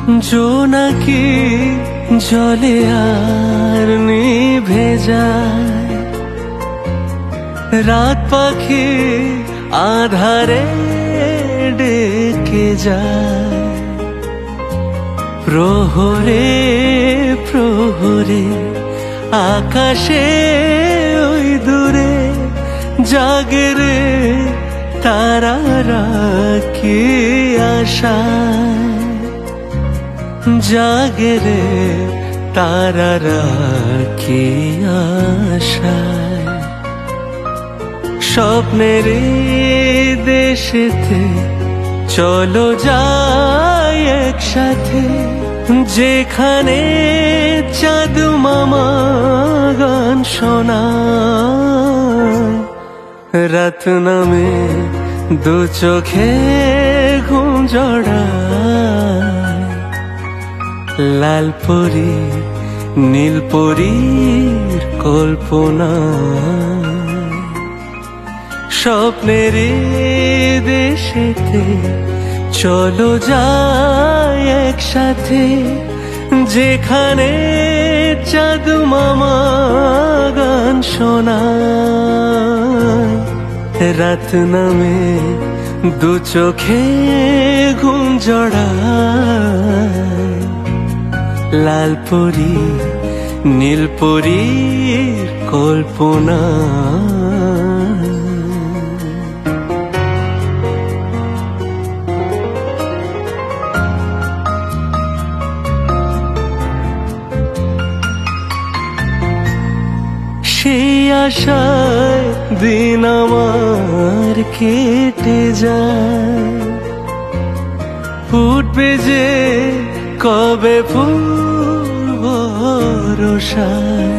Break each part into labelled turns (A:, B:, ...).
A: জোনাকি জলে আর নিভে যায়, রাত পাখি আধারে ডেকে যায়। প্রহরে প্রহরে আকাশে ওই দূরে জাগে রে তারারা কি আশায়, জাগে রে তারারা কি আশায়। স্বপ্নের দেশেতে চলো যাই একসাথে, যেখানে চাঁদ মামা গান শোনায়। রাত নামে দু চোখে ঘুম জড়ায়, লাল পরি নীল পরীর কল্পনা। স্বপ্নের দেশেতে চলো যাই একসাথে, যেখানে চাঁদ মামা গান শোনায়। রাত নামে দু চোখে ঘুম জড়ায়, লাল পরি নীল পরীর কল্পনা। সেই আশায় দিন আমার কেটে যায়, ফুটবে যে কবে ফুল বরষায়।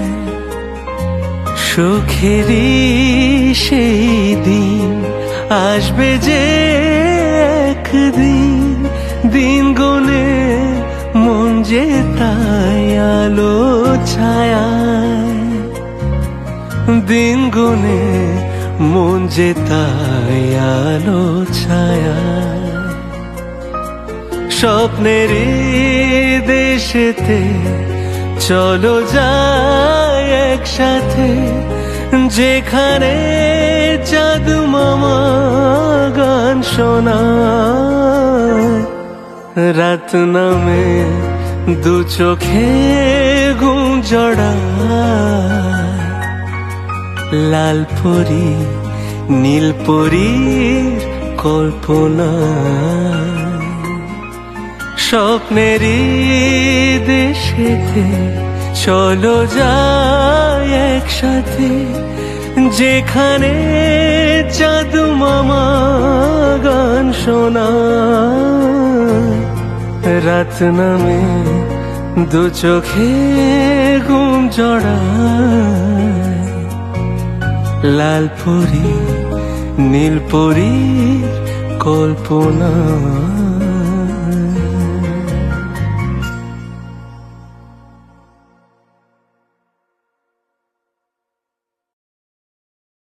A: সুখেরই সেই দিন আসবে যে একদিন, দিন গুনে মন যে তাই আলো ছায়ায়, দিন গুনে মন যে তাই আলো ছায়ায়। স্বপ্নের দেশেতে চলো যাই একসাথে, যেখানে চাঁদ মামা গান শোনায়। রাত নামে দু চোখে ঘুম জড়ায়, লাল পরি নীল পরীর কল্পনা। স্বপ্নের দেশেতে চলো যাই একসাথে, যেখানে চাঁদ মামা গান শোনায়। রাত নামে দু চোখে ঘুম জড়ায়, লাল পরি নীল পরীর কল্পনা।